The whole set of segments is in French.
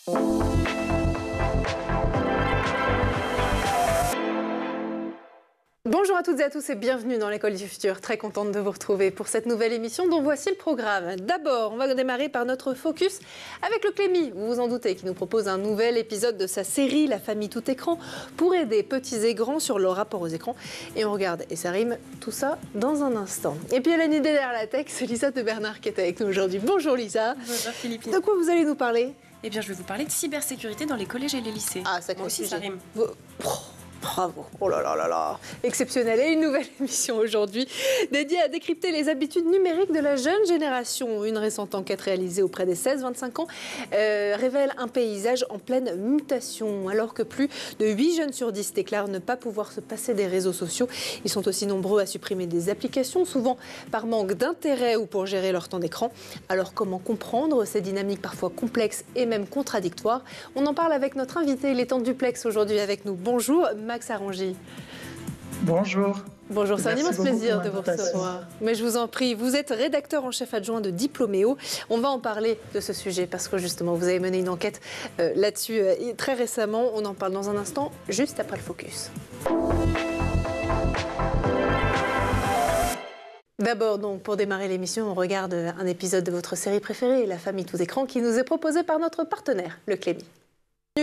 Bonjour à toutes et à tous et bienvenue dans l'École du Futur. Très contente de vous retrouver pour cette nouvelle émission dont voici le programme. D'abord, on va démarrer par notre focus avec le Clémy, vous vous en doutez, qui nous propose un nouvel épisode de sa série La famille tout écran pour aider petits et grands sur leur rapport aux écrans. Et on regarde, et ça rime, tout ça dans un instant. Et puis elle a une idée derrière la tech, c'est Lisa de Bernard qui est avec nous aujourd'hui. Bonjour Lisa. Bonjour Philippine. De quoi vous allez nous parler? Eh bien, je vais vous parler de cybersécurité dans les collèges et les lycées. Ah, ça Moi aussi, ça rime. Bravo, oh là là là là, exceptionnel. Et une nouvelle émission aujourd'hui dédiée à décrypter les habitudes numériques de la jeune génération. Une récente enquête réalisée auprès des 16-25 ans révèle un paysage en pleine mutation. Alors que plus de 8 jeunes sur 10 déclarent ne pas pouvoir se passer des réseaux sociaux, ils sont aussi nombreux à supprimer des applications, souvent par manque d'intérêt ou pour gérer leur temps d'écran. Alors comment comprendre ces dynamiques parfois complexes et même contradictoires? On en parle avec notre invité, il est en duplex aujourd'hui avec nous. Bonjour Max Arangy. Bonjour. Bonjour, c'est un immense plaisir de vous recevoir. Mais je vous en prie, vous êtes rédacteur en chef adjoint de Diploméo. On va en parler de ce sujet parce que justement, vous avez mené une enquête là-dessus très récemment. On en parle dans un instant, juste après le focus. D'abord, donc, pour démarrer l'émission, on regarde un épisode de votre série préférée, La famille tout écran, qui nous est proposée par notre partenaire, le Clémy.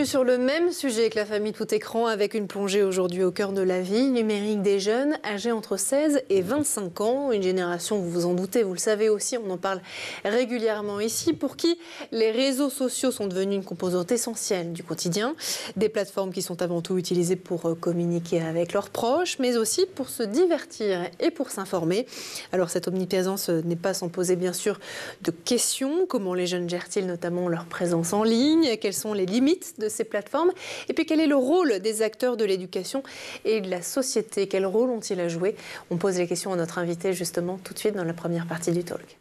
Sur le même sujet que la famille tout écran, avec une plongée aujourd'hui au cœur de la vie numérique des jeunes âgés entre 16 et 25 ans. Une génération, vous vous en doutez, vous le savez aussi, on en parle régulièrement ici, pour qui les réseaux sociaux sont devenus une composante essentielle du quotidien. Des plateformes qui sont avant tout utilisées pour communiquer avec leurs proches, mais aussi pour se divertir et pour s'informer. Alors cette omniprésence n'est pas sans poser bien sûr de questions. Comment les jeunes gèrent-ils notamment leur présence en ligne? Quelles sont les limites de ces plateformes? Et puis quel est le rôle des acteurs de l'éducation et de la société? Quel rôle ont-ils à jouer? On pose les questions à notre invité justement tout de suite dans la première partie du talk.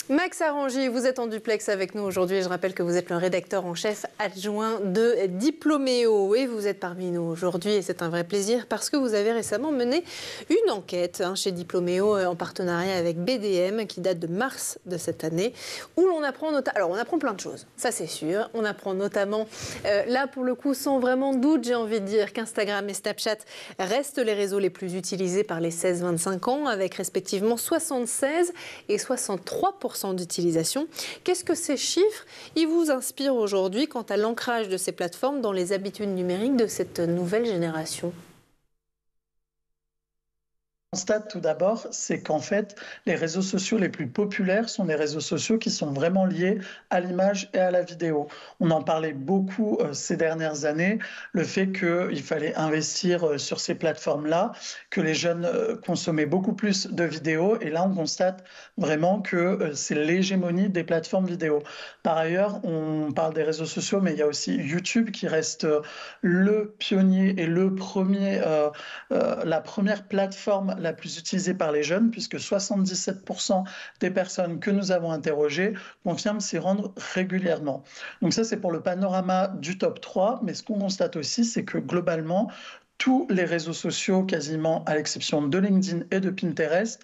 Max Arangy, vous êtes en duplex avec nous aujourd'hui. Je rappelle que vous êtes le rédacteur en chef adjoint de Diploméo et vous êtes parmi nous aujourd'hui et c'est un vrai plaisir parce que vous avez récemment mené une enquête chez Diploméo en partenariat avec BDM qui date de mars de cette année où l'on apprend alors on apprend plein de choses, ça c'est sûr. On apprend notamment, là pour le coup sans vraiment doute j'ai envie de dire qu'Instagram et Snapchat restent les réseaux les plus utilisés par les 16-25 ans avec respectivement 76 et 63% d'utilisation. Qu'est-ce que ces chiffres ils vous inspirent aujourd'hui quant à l'ancrage de ces plateformes dans les habitudes numériques de cette nouvelle génération? Constate tout d'abord, c'est qu'en fait, les réseaux sociaux les plus populaires sont des réseaux sociaux qui sont vraiment liés à l'image et à la vidéo. On en parlait beaucoup ces dernières années, le fait qu'il fallait investir sur ces plateformes-là, que les jeunes consommaient beaucoup plus de vidéos, et là on constate vraiment que c'est l'hégémonie des plateformes vidéo. Par ailleurs, on parle des réseaux sociaux, mais il y a aussi YouTube qui reste le pionnier et le premier, la première plateforme la plus utilisée par les jeunes, puisque 77% des personnes que nous avons interrogées confirment s'y rendre régulièrement. Donc ça, c'est pour le panorama du top 3, mais ce qu'on constate aussi, c'est que globalement, tous les réseaux sociaux, quasiment à l'exception de LinkedIn et de Pinterest,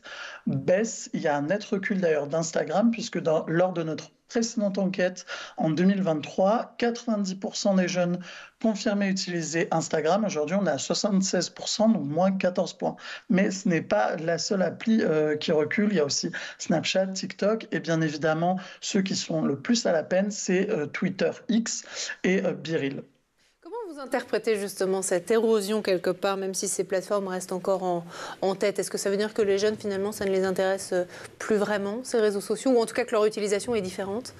baissent. Il y a un net recul d'ailleurs d'Instagram, puisque lors de notre précédente enquête en 2023, 90% des jeunes confirmaient utiliser Instagram. Aujourd'hui, on est à 76%, donc moins 14 points. Mais ce n'est pas la seule appli qui recule. Il y a aussi Snapchat, TikTok et bien évidemment, ceux qui sont le plus à la peine, c'est Twitter X et BeReal. Comment vous interprétez justement cette érosion quelque part, même si ces plateformes restent encore en tête? Est-ce que ça veut dire que les jeunes, finalement, ça ne les intéresse plus vraiment, ces réseaux sociaux, ou en tout cas que leur utilisation est différente?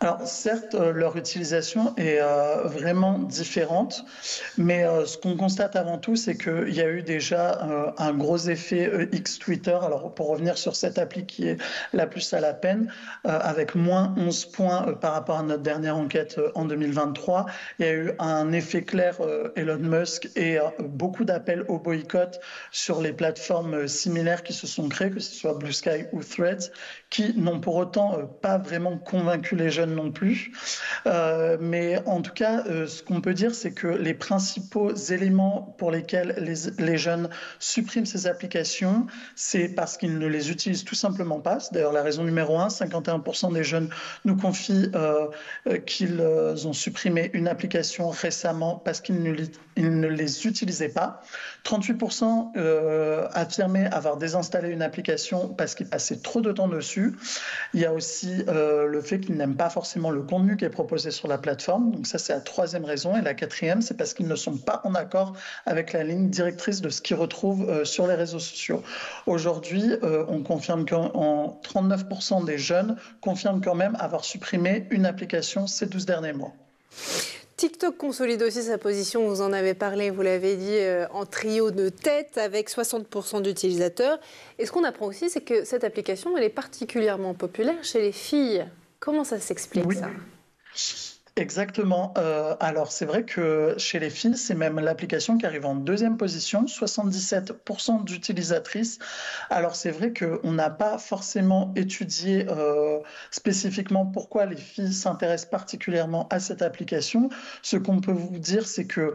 Alors certes, leur utilisation est vraiment différente, mais ce qu'on constate avant tout, c'est qu'il y a eu déjà un gros effet X Twitter. Alors pour revenir sur cette appli qui est la plus à la peine, avec moins 11 points par rapport à notre dernière enquête en 2023, il y a eu un effet clair Elon Musk et beaucoup d'appels au boycott sur les plateformes similaires qui se sont créées, que ce soit Blue Sky ou Threads, qui n'ont pour autant pas vraiment convaincu les jeunes jeunes non plus. Mais en tout cas, ce qu'on peut dire, c'est que les principaux éléments pour lesquels les jeunes suppriment ces applications, c'est parce qu'ils ne les utilisent tout simplement pas. C'est d'ailleurs la raison numéro un. 51% des jeunes nous confient qu'ils ont supprimé une application récemment parce qu'ils ne les utilisaient pas. 38% affirmaient avoir désinstallé une application parce qu'ils passaient trop de temps dessus. Il y a aussi le fait qu'ils n'aiment pas forcément le contenu qui est proposé sur la plateforme. Donc ça, c'est la troisième raison. Et la quatrième, c'est parce qu'ils ne sont pas en accord avec la ligne directrice de ce qu'ils retrouvent sur les réseaux sociaux. Aujourd'hui, on confirme qu'en 39% des jeunes confirment quand même avoir supprimé une application ces 12 derniers mois. TikTok consolide aussi sa position, vous en avez parlé, vous l'avez dit, en trio de tête avec 60% d'utilisateurs. Et ce qu'on apprend aussi, c'est que cette application, elle est particulièrement populaire chez les filles. Comment ça s'explique, ça ? Exactement. Alors, c'est vrai que chez les filles, c'est même l'application qui arrive en deuxième position, 77% d'utilisatrices. Alors, c'est vrai qu'on n'a pas forcément étudié spécifiquement pourquoi les filles s'intéressent particulièrement à cette application. Ce qu'on peut vous dire, c'est que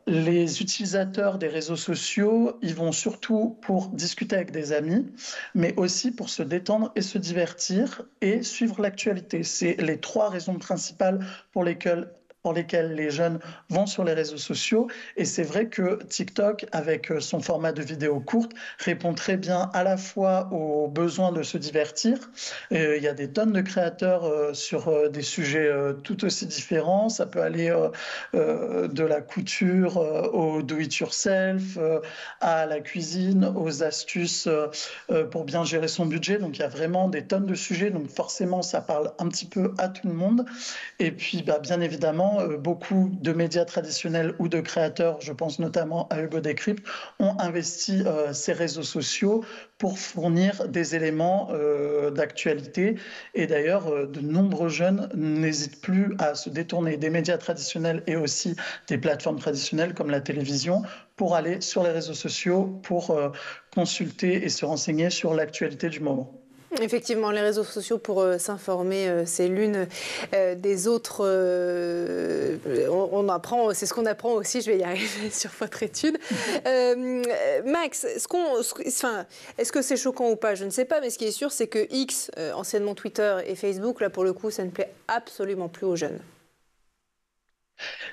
les utilisateurs des réseaux sociaux, ils vont surtout pour discuter avec des amis, mais aussi pour se détendre et se divertir et suivre l'actualité. C'est les trois raisons principales pour lesquelles les jeunes vont sur les réseaux sociaux. Et c'est vrai que TikTok, avec son format de vidéo courte, répond très bien à la fois aux besoins de se divertir. Il y a des tonnes de créateurs sur des sujets tout aussi différents. Ça peut aller de la couture au do-it-yourself, à la cuisine, aux astuces pour bien gérer son budget. Donc il y a vraiment des tonnes de sujets. Donc forcément, ça parle un petit peu à tout le monde. Et puis, bien évidemment, beaucoup de médias traditionnels ou de créateurs, je pense notamment à Hugo Décrypte, ont investi ces réseaux sociaux pour fournir des éléments d'actualité. Et d'ailleurs, de nombreux jeunes n'hésitent plus à se détourner des médias traditionnels et aussi des plateformes traditionnelles comme la télévision pour aller sur les réseaux sociaux pour consulter et se renseigner sur l'actualité du moment. Effectivement, les réseaux sociaux pour s'informer, c'est l'une des autres. On apprend, c'est ce qu'on apprend aussi. Je vais y arriver sur votre étude. Max, est-ce que c'est choquant ou pas? Je ne sais pas, mais ce qui est sûr, c'est que X, anciennement Twitter et Facebook, là pour le coup, ça ne plaît absolument plus aux jeunes.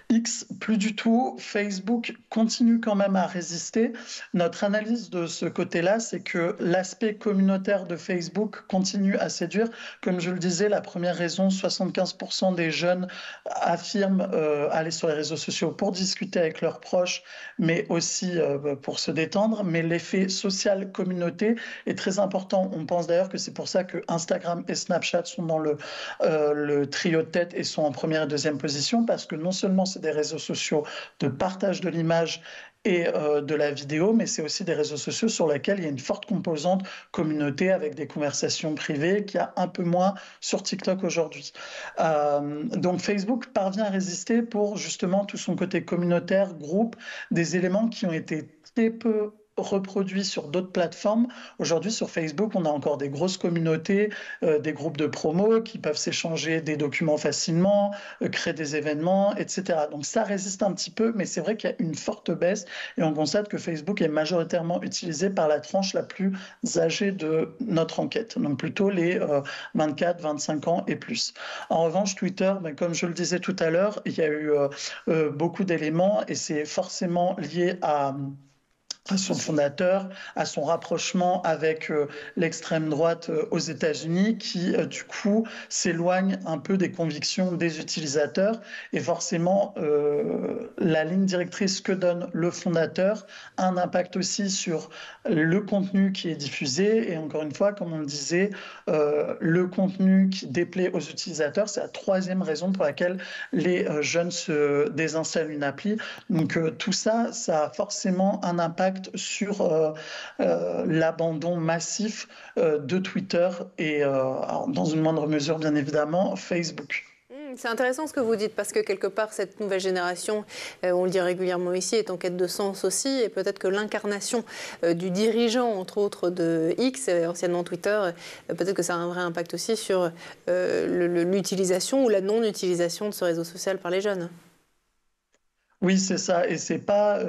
X, plus du tout. Facebook continue quand même à résister. Notre analyse de ce côté-là, c'est que l'aspect communautaire de Facebook continue à séduire. Comme je le disais, la première raison, 75% des jeunes affirment aller sur les réseaux sociaux pour discuter avec leurs proches, mais aussi pour se détendre. Mais l'effet social communauté est très important. On pense d'ailleurs que c'est pour ça que Instagram et Snapchat sont dans le trio de tête et sont en première et deuxième position, parce que non seulement c'est des réseaux sociaux de partage de l'image et de la vidéo, mais c'est aussi des réseaux sociaux sur lesquels il y a une forte composante communauté avec des conversations privées qu'il y a un peu moins sur TikTok aujourd'hui. Donc Facebook parvient à résister pour justement tout son côté communautaire, groupe, des éléments qui ont été très peu reproduits sur d'autres plateformes. Aujourd'hui, sur Facebook, on a encore des grosses communautés, des groupes de promo qui peuvent s'échanger des documents facilement, créer des événements, etc. Donc ça résiste un petit peu, mais c'est vrai qu'il y a une forte baisse et on constate que Facebook est majoritairement utilisé par la tranche la plus âgée de notre enquête, donc plutôt les 24, 25 ans et plus. En revanche, Twitter, comme je le disais tout à l'heure, il y a eu beaucoup d'éléments et c'est forcément lié à son fondateur, à son rapprochement avec l'extrême droite aux États-Unis qui, du coup, s'éloigne un peu des convictions des utilisateurs. Et forcément, la ligne directrice que donne le fondateur a un impact aussi sur le contenu qui est diffusé. Et encore une fois, comme on le disait, le contenu qui déplaît aux utilisateurs, c'est la troisième raison pour laquelle les jeunes se désinstallent une appli. Donc tout ça, ça a forcément un impact sur l'abandon massif de Twitter et dans une moindre mesure, bien évidemment, Facebook. C'est intéressant ce que vous dites parce que quelque part cette nouvelle génération, on le dit régulièrement ici, est en quête de sens aussi et peut-être que l'incarnation du dirigeant entre autres de X, anciennement Twitter, peut-être que ça a un vrai impact aussi sur l'utilisation ou la non-utilisation de ce réseau social par les jeunes. Oui, c'est ça. Et c'est pas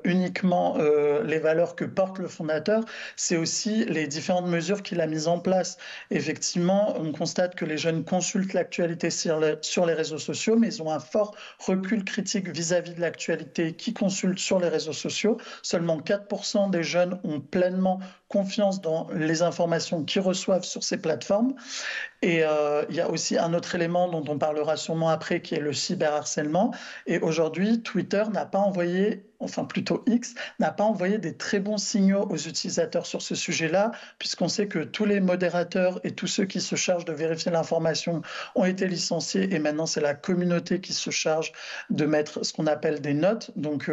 uniquement les valeurs que porte le fondateur, c'est aussi les différentes mesures qu'il a mises en place. Effectivement, on constate que les jeunes consultent l'actualité sur les réseaux sociaux, mais ils ont un fort recul critique vis-à-vis de l'actualité qu'ils consultent sur les réseaux sociaux. Seulement 4% des jeunes ont pleinement confiance dans les informations qu'ils reçoivent sur ces plateformes. Et il y a aussi un autre élément dont on parlera sûrement après, qui est le cyberharcèlement. Et aujourd'hui, Twitter n'a pas envoyé, enfin plutôt X, n'a pas envoyé des très bons signaux aux utilisateurs sur ce sujet-là, puisqu'on sait que tous les modérateurs et tous ceux qui se chargent de vérifier l'information ont été licenciés. Et maintenant, c'est la communauté qui se charge de mettre ce qu'on appelle des notes, donc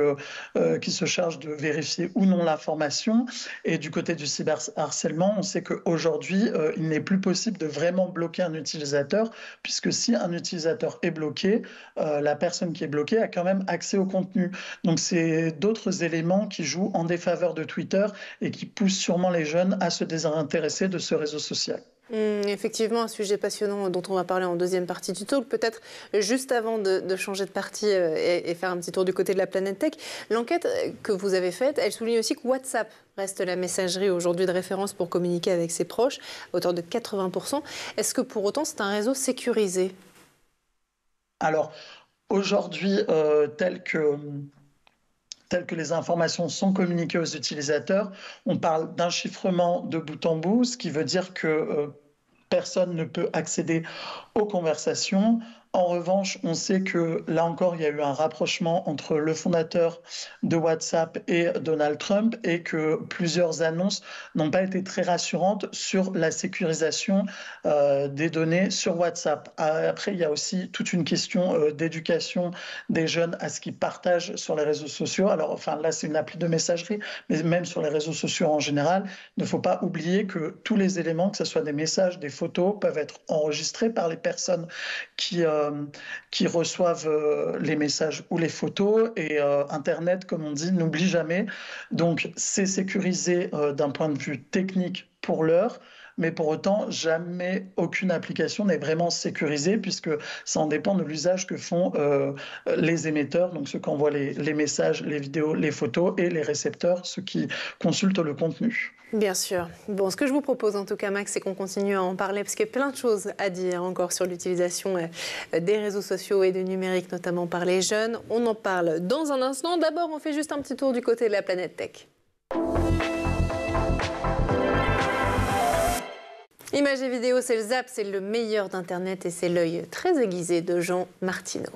qui se charge de vérifier ou non l'information. Et du côté du cyberharcèlement, on sait qu'aujourd'hui, il n'est plus possible de vraiment bloquer un utilisateur, puisque si un utilisateur est bloqué, la personne qui est bloquée a quand même accès au contenu. Donc c'est d'autres éléments qui jouent en défaveur de Twitter et qui poussent sûrement les jeunes à se désintéresser de ce réseau social. Effectivement, un sujet passionnant dont on va parler en deuxième partie du talk. Peut-être juste avant de changer de partie et faire un petit tour du côté de la planète tech, l'enquête que vous avez faite, elle souligne aussi que WhatsApp reste la messagerie aujourd'hui de référence pour communiquer avec ses proches, à hauteur de 80%. Est-ce que pour autant c'est un réseau sécurisé ? Alors aujourd'hui, tel que les informations sont communiquées aux utilisateurs, on parle d'un chiffrement de bout en bout, ce qui veut dire que personne ne peut accéder aux conversations. En revanche, on sait que là encore, il y a eu un rapprochement entre le fondateur de WhatsApp et Donald Trump et que plusieurs annonces n'ont pas été très rassurantes sur la sécurisation des données sur WhatsApp. Après, il y a aussi toute une question d'éducation des jeunes à ce qu'ils partagent sur les réseaux sociaux. Alors, enfin, là, c'est une appli de messagerie, mais même sur les réseaux sociaux en général, il ne faut pas oublier que tous les éléments, que ce soit des messages, des photos, peuvent être enregistrés par les personnes qui reçoivent les messages ou les photos. Et Internet, comme on dit, n'oublie jamais. Donc, c'est sécurisé d'un point de vue technique pour l'heure, mais pour autant, jamais aucune application n'est vraiment sécurisée puisque ça en dépend de l'usage que font les émetteurs, donc ceux qui envoient les messages, les vidéos, les photos, et les récepteurs, ceux qui consultent le contenu. Bien sûr. Bon, ce que je vous propose en tout cas, Max, c'est qu'on continue à en parler parce qu'il y a plein de choses à dire encore sur l'utilisation des réseaux sociaux et du numérique, notamment par les jeunes. On en parle dans un instant. D'abord, on fait juste un petit tour du côté de la planète tech. Images et vidéos, c'est le Zap, c'est le meilleur d'Internet et c'est l'œil très aiguisé de Jean Martineau.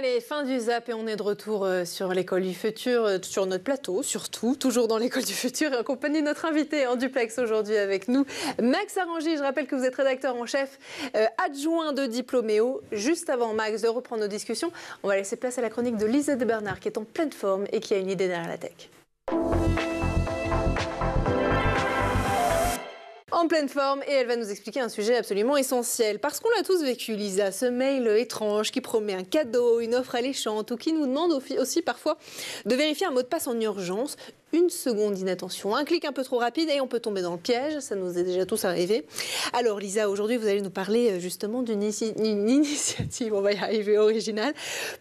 Allez, fin du zap et on est de retour sur l'école du futur, sur notre plateau surtout, toujours dans l'école du futur et en compagnie de notre invité en duplex aujourd'hui avec nous, Max Arangy. Je rappelle que vous êtes rédacteur en chef adjoint de Diploméo. Juste avant, Max, de reprendre nos discussions, on va laisser place à la chronique de Lisa de Bernard qui est en pleine forme et qui a une idée derrière la tech. En pleine forme et elle va nous expliquer un sujet absolument essentiel. Parce qu'on l'a tous vécu, Lisa, ce mail étrange qui promet un cadeau, une offre alléchante ou qui nous demande aussi parfois de vérifier un mot de passe en urgence. Une seconde d'inattention, un clic un peu trop rapide et on peut tomber dans le piège. Ça nous est déjà tous arrivé. Alors Lisa, aujourd'hui vous allez nous parler justement d'une initiative, on va y arriver, originale,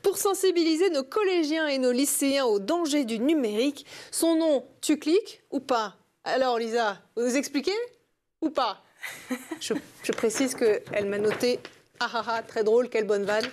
pour sensibiliser nos collégiens et nos lycéens aux dangers du numérique. Son nom, tu cliques ou pas? Alors Lisa, vous nous expliquez ou pas? Je précise qu'elle m'a noté « Ah ah ah, très drôle, quelle bonne vanne »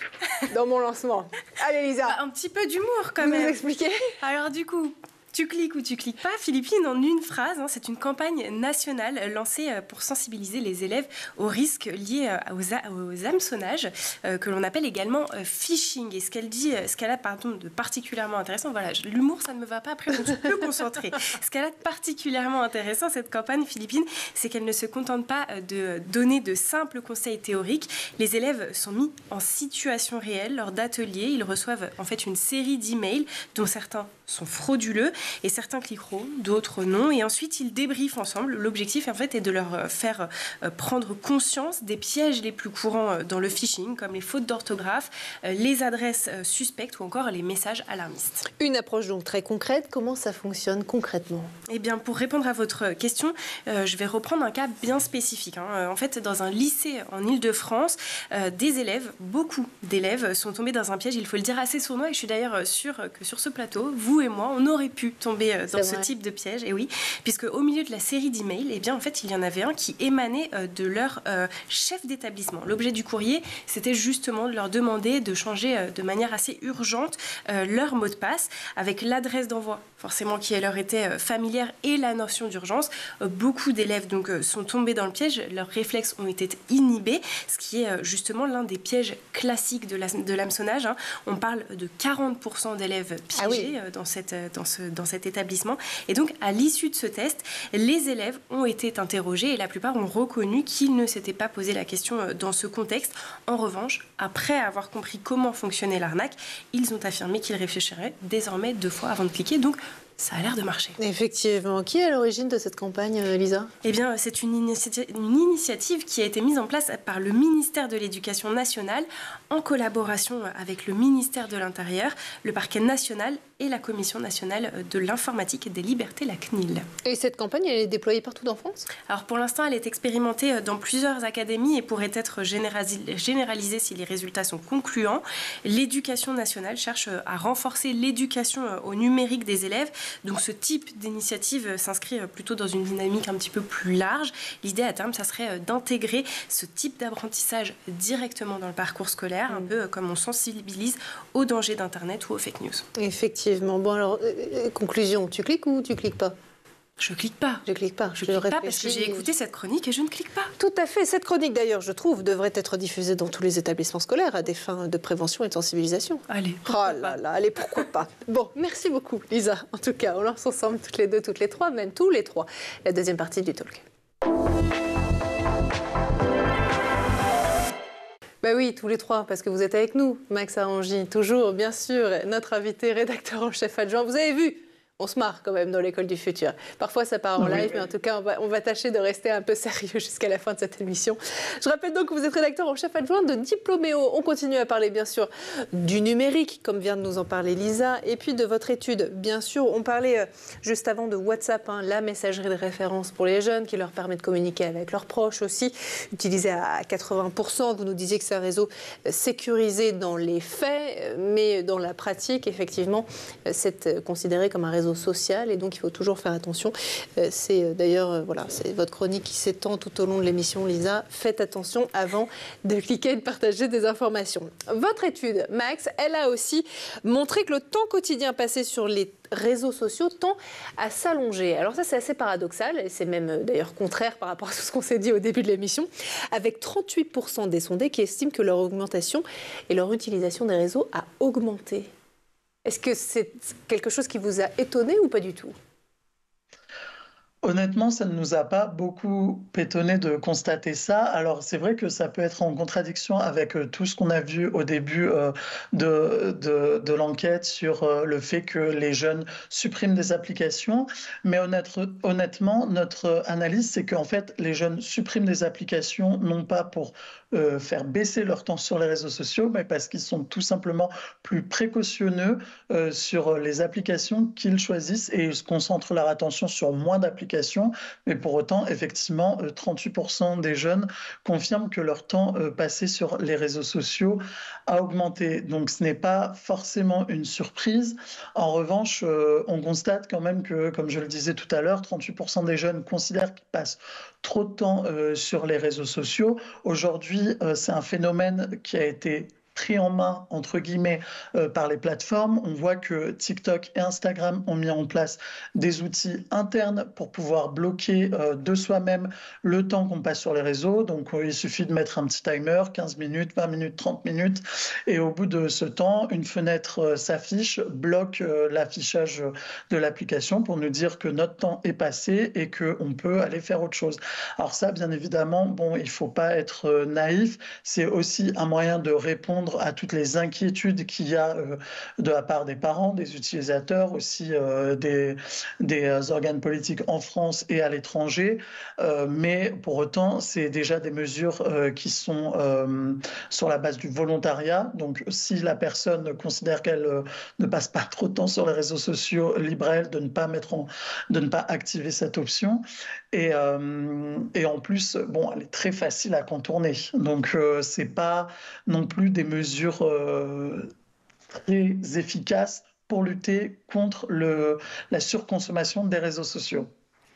dans mon lancement. Allez Lisa. Un petit peu d'humour quand même. Vous expliquez? Alors du coup, tu cliques ou tu cliques pas, Philippine, en une phrase, c'est une campagne nationale lancée pour sensibiliser les élèves aux risques liés aux hameçonnages, que l'on appelle également phishing. Et ce qu'elle a de particulièrement intéressant, voilà, l'humour ça ne me va pas, après je me suis peu concentrée. Ce qu'elle a de particulièrement intéressant, cette campagne, Philippine, c'est qu'elle ne se contente pas de donner de simples conseils théoriques. Les élèves sont mis en situation réelle lors d'ateliers. Ils reçoivent en fait une série d'emails dont certains sont frauduleux et certains cliqueront, d'autres non. Et ensuite, ils débriefent ensemble. L'objectif, en fait, est de leur faire prendre conscience des pièges les plus courants dans le phishing, comme les fautes d'orthographe, les adresses suspectes ou encore les messages alarmistes. Une approche donc très concrète. Comment ça fonctionne concrètement? Eh bien, pour répondre à votre question, je vais reprendre un cas bien spécifique. En fait, dans un lycée en Île-de-France, des élèves, beaucoup d'élèves, sont tombés dans un piège, il faut le dire, assez sournois. Et je suis d'ailleurs sûre que sur ce plateau, vous et moi, on aurait pu tomber dans ce type de piège. Et oui, puisque au milieu de la série d'emails, eh bien, en fait, il y en avait un qui émanait de leur chef d'établissement. L'objet du courrier, c'était justement de leur demander de changer de manière assez urgente leur mot de passe avec l'adresse d'envoi, forcément, qui leur était familière et la notion d'urgence. Beaucoup d'élèves donc sont tombés dans le piège. Leurs réflexes ont été inhibés, ce qui est justement l'un des pièges classiques de l'hameçonnage. On parle de 40% d'élèves piégés dans cet établissement. Et donc, à l'issue de ce test, les élèves ont été interrogés et la plupart ont reconnu qu'ils ne s'étaient pas posé la question dans ce contexte. En revanche, après avoir compris comment fonctionnait l'arnaque, ils ont affirmé qu'ils réfléchiraient désormais 2 fois avant de cliquer. Donc, ça a l'air de marcher. Effectivement. Qui est à l'origine de cette campagne, Lisa? Eh bien, c'est une initiative qui a été mise en place par le ministère de l'Éducation nationale en collaboration avec le ministère de l'Intérieur, le parquet national et la Commission nationale de l'informatique et des libertés, la CNIL. Et cette campagne, elle est déployée partout en France? Alors, pour l'instant, elle est expérimentée dans plusieurs académies et pourrait être généralisée si les résultats sont concluants. L'Éducation nationale cherche à renforcer l'éducation au numérique des élèves. Donc ce type d'initiative s'inscrit plutôt dans une dynamique un petit peu plus large. L'idée à terme, ça serait d'intégrer ce type d'apprentissage directement dans le parcours scolaire, un peu comme on sensibilise aux dangers d'Internet ou aux fake news. Effectivement. Bon alors, conclusion, tu cliques ou tu cliques pas? Je clique pas. Je clique pas. Je clique pas parce que j'ai écouté cette chronique et je ne clique pas. Tout à fait. Cette chronique, d'ailleurs, je trouve, devrait être diffusée dans tous les établissements scolaires à des fins de prévention et de sensibilisation. Allez, allez, pourquoi pas. Bon, merci beaucoup, Lisa. En tout cas, on lance ensemble toutes les deux, toutes les trois, même tous les trois, la deuxième partie du talk. Ben oui, tous les trois, parce que vous êtes avec nous. Max Arangy, toujours, bien sûr, notre invité, rédacteur en chef adjoint. Vous avez vu, on se marre quand même dans l'école du futur. Parfois, ça part en live, mais en tout cas, on va tâcher de rester un peu sérieux jusqu'à la fin de cette émission. Je rappelle donc que vous êtes rédacteur en chef adjoint de Diploméo. On continue à parler, bien sûr, du numérique, comme vient de nous en parler Lisa, et puis de votre étude. Bien sûr, on parlait juste avant de WhatsApp, la messagerie de référence pour les jeunes, qui leur permet de communiquer avec leurs proches aussi, utilisé à 80%. Vous nous disiez que c'est un réseau sécurisé dans les faits, mais dans la pratique, effectivement, c'est considéré comme un réseau réseau social et donc il faut toujours faire attention. C'est d'ailleurs, c'est votre chronique qui s'étend tout au long de l'émission, Lisa. Faites attention avant de cliquer et de partager des informations. Votre étude, Max, elle a aussi montré que le temps quotidien passé sur les réseaux sociaux tend à s'allonger. Alors ça, c'est assez paradoxal et c'est même d'ailleurs contraire par rapport à tout ce qu'on s'est dit au début de l'émission, avec 38% des sondés qui estiment que leur augmentation et leur utilisation des réseaux a augmenté. Est-ce que c'est quelque chose qui vous a étonné ou pas du tout ? Honnêtement, ça ne nous a pas beaucoup étonné de constater ça. Alors, c'est vrai que ça peut être en contradiction avec tout ce qu'on a vu au début de l'enquête sur le fait que les jeunes suppriment des applications. Mais honnêtement, notre analyse, c'est qu'en fait, les jeunes suppriment des applications non pas pour faire baisser leur temps sur les réseaux sociaux, mais parce qu'ils sont tout simplement plus précautionneux sur les applications qu'ils choisissent et ils se concentrent leur attention sur moins d'applications. Mais pour autant, effectivement, 38% des jeunes confirment que leur temps passé sur les réseaux sociaux a augmenté. Donc ce n'est pas forcément une surprise. En revanche, on constate quand même que, comme je le disais tout à l'heure, 38% des jeunes considèrent qu'ils passent trop de temps sur les réseaux sociaux. Aujourd'hui, c'est un phénomène qui a été pris en main, entre guillemets, par les plateformes. On voit que TikTok et Instagram ont mis en place des outils internes pour pouvoir bloquer de soi-même le temps qu'on passe sur les réseaux. Donc, il suffit de mettre un petit timer, 15 minutes, 20 minutes, 30 minutes. Et au bout de ce temps, une fenêtre s'affiche, bloque l'affichage de l'application pour nous dire que notre temps est passé et qu'on peut aller faire autre chose. Alors ça, bien évidemment, bon, il ne faut pas être naïf. C'est aussi un moyen de répondre à toutes les inquiétudes qu'il y a de la part des parents, des utilisateurs, aussi des organes politiques en France et à l'étranger. Mais pour autant, c'est déjà des mesures qui sont sur la base du volontariat. Donc, si la personne considère qu'elle ne passe pas trop de temps sur les réseaux sociaux, libre à elle de ne pas activer cette option. Et en plus, bon, elle est très facile à contourner. Donc, c'est pas non plus des mesures très efficaces pour lutter contre la surconsommation des réseaux sociaux.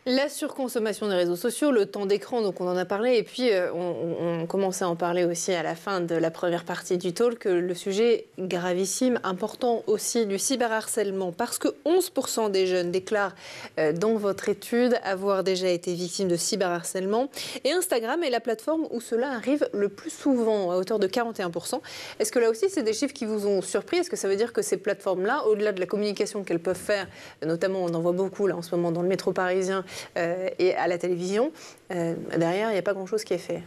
La surconsommation des réseaux sociaux, le temps d'écran, donc on en a parlé, et puis on commençait à en parler aussi à la fin de la première partie du talk, le sujet gravissime, important aussi du cyberharcèlement, parce que 11% des jeunes déclarent dans votre étude avoir déjà été victimes de cyberharcèlement, et Instagram est la plateforme où cela arrive le plus souvent, à hauteur de 41%. Est-ce que là aussi, c'est des chiffres qui vous ont surpris ? Est-ce que ça veut dire que ces plateformes-là, au-delà de la communication qu'elles peuvent faire, notamment on en voit beaucoup là en ce moment dans le métro parisien, et à la télévision, derrière, il n'y a pas grand-chose qui est fait.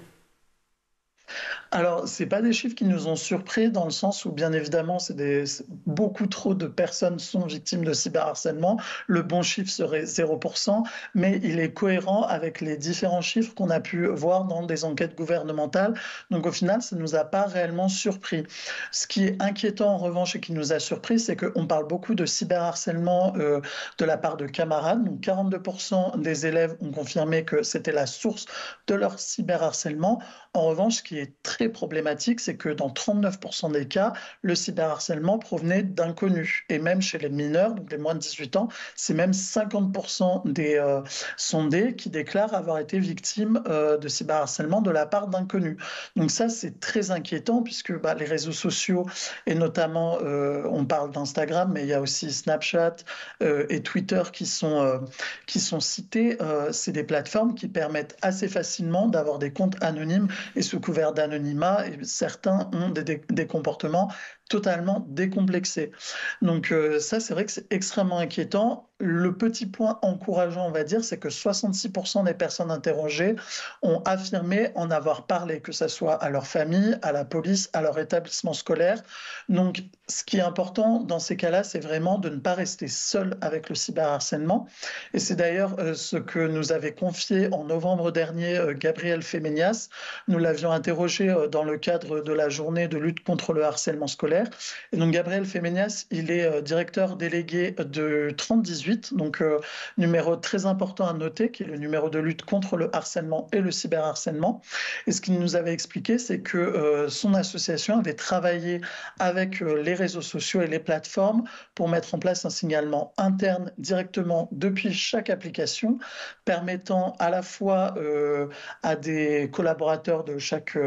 Alors, ce n'est pas des chiffres qui nous ont surpris dans le sens où, bien évidemment, beaucoup trop de personnes sont victimes de cyberharcèlement. Le bon chiffre serait 0%, mais il est cohérent avec les différents chiffres qu'on a pu voir dans des enquêtes gouvernementales. Donc, au final, ça ne nous a pas réellement surpris. Ce qui est inquiétant, en revanche, et qui nous a surpris, c'est qu'on parle beaucoup de cyberharcèlement de la part de camarades. Donc, 42% des élèves ont confirmé que c'était la source de leur cyberharcèlement. En revanche, ce qui est très problématique, c'est que dans 39% des cas, le cyberharcèlement provenait d'inconnus. Et même chez les mineurs, donc les moins de 18 ans, c'est même 50% des sondés qui déclarent avoir été victimes de cyberharcèlement de la part d'inconnus. Donc ça, c'est très inquiétant puisque les réseaux sociaux, et notamment, on parle d'Instagram, mais il y a aussi Snapchat et Twitter qui sont cités. C'est des plateformes qui permettent assez facilement d'avoir des comptes anonymes et sous couvert d'anonymat, et certains ont des comportements totalement décomplexés. Donc ça, c'est vrai que c'est extrêmement inquiétant. Le petit point encourageant, on va dire, c'est que 66% des personnes interrogées ont affirmé en avoir parlé, que ce soit à leur famille, à la police, à leur établissement scolaire. Donc, ce qui est important dans ces cas-là, c'est vraiment de ne pas rester seul avec le cyberharcèlement. Et c'est d'ailleurs ce que nous avait confié en novembre dernier Gabriel Femenias. Nous l'avions interrogé dans le cadre de la journée de lutte contre le harcèlement scolaire. populaire. Et donc Gabriel Femenias, il est directeur délégué de 3018, donc numéro très important à noter, qui est le numéro de lutte contre le harcèlement et le cyberharcèlement. Et ce qu'il nous avait expliqué, c'est que son association avait travaillé avec les réseaux sociaux et les plateformes pour mettre en place un signalement interne directement depuis chaque application, permettant à la fois à des collaborateurs de chaque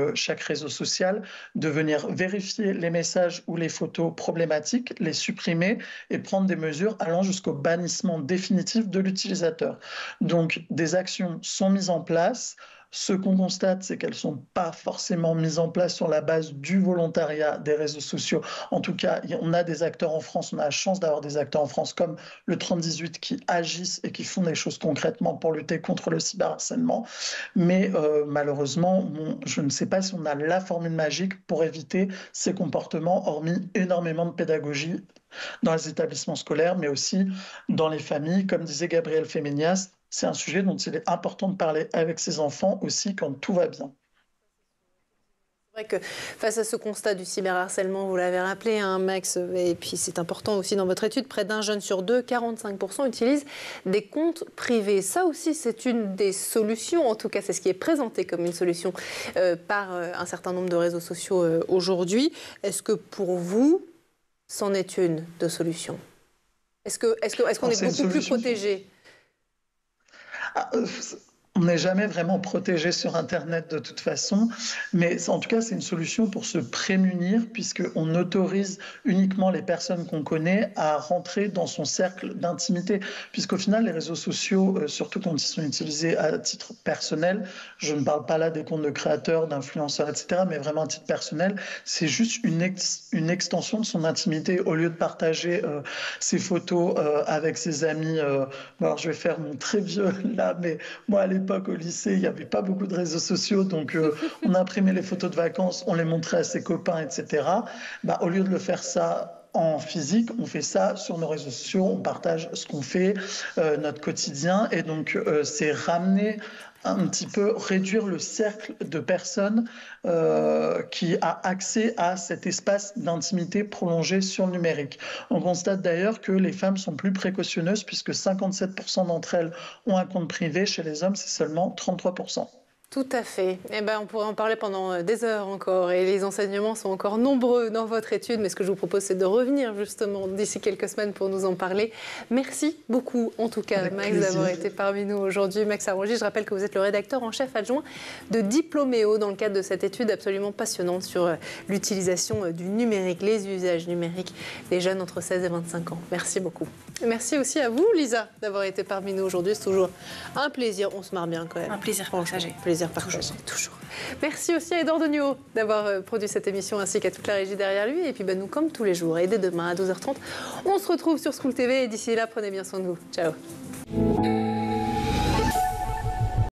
réseau social de venir vérifier les messages ou les photos problématiques, les supprimer et prendre des mesures allant jusqu'au bannissement définitif de l'utilisateur. Donc, des actions sont mises en place. Ce qu'on constate, c'est qu'elles ne sont pas forcément mises en place sur la base du volontariat des réseaux sociaux. En tout cas, on a des acteurs en France, on a la chance d'avoir des acteurs en France comme le 3018 qui agissent et qui font des choses concrètement pour lutter contre le cyberharcèlement. Mais malheureusement, je ne sais pas si on a la formule magique pour éviter ces comportements, hormis énormément de pédagogie dans les établissements scolaires, mais aussi dans les familles. Comme disait Gabriel Femenias, c'est un sujet dont il est important de parler avec ses enfants aussi quand tout va bien. C'est vrai que face à ce constat du cyberharcèlement, vous l'avez rappelé, hein, Max, et puis c'est important aussi dans votre étude, près d'un jeune sur deux, 45% utilisent des comptes privés. Ça aussi, c'est une des solutions, en tout cas c'est ce qui est présenté comme une solution par un certain nombre de réseaux sociaux aujourd'hui. Est-ce que pour vous, c'en est une de solution? Est-ce qu'on est beaucoup plus protégé? On n'est jamais vraiment protégé sur Internet de toute façon, mais en tout cas, c'est une solution pour se prémunir, puisqu'on autorise uniquement les personnes qu'on connaît à rentrer dans son cercle d'intimité. Puisqu'au final, les réseaux sociaux, surtout quand ils sont utilisés à titre personnel, je ne parle pas là des comptes de créateurs, d'influenceurs, etc., mais vraiment à titre personnel, c'est juste une extension de son intimité. Au lieu de partager ses photos avec ses amis, alors je vais faire mon très vieux là, mais moi, à l'époque, au lycée, il n'y avait pas beaucoup de réseaux sociaux, donc on imprimait les photos de vacances, on les montrait à ses copains, etc. Au lieu de le faire ça en physique, on fait ça sur nos réseaux sociaux, on partage ce qu'on fait, notre quotidien, et donc c'est ramener un petit peu, réduire le cercle de personnes qui a accès à cet espace d'intimité prolongé sur le numérique. On constate d'ailleurs que les femmes sont plus précautionneuses puisque 57% d'entre elles ont un compte privé. Chez les hommes, c'est seulement 33%. Tout à fait. Eh ben, on pourrait en parler pendant des heures encore et les enseignements sont encore nombreux dans votre étude. Mais ce que je vous propose, c'est de revenir justement d'ici quelques semaines pour nous en parler. Merci beaucoup, en tout cas, Max, d'avoir été parmi nous aujourd'hui. Max Arrongi, je rappelle que vous êtes le rédacteur en chef adjoint de Diploméo dans le cadre de cette étude absolument passionnante sur l'utilisation du numérique, les usages numériques des jeunes entre 16 et 25 ans. Merci beaucoup. Merci aussi à vous, Lisa, d'avoir été parmi nous aujourd'hui. C'est toujours un plaisir. On se marre bien quand même. Un plaisir partagé. Plaisir partagé, toujours. Merci aussi à Edouard Degnaud d'avoir produit cette émission ainsi qu'à toute la régie derrière lui. Et puis nous, comme tous les jours, et dès demain à 12h30, on se retrouve sur School TV. Et d'ici là, prenez bien soin de vous. Ciao.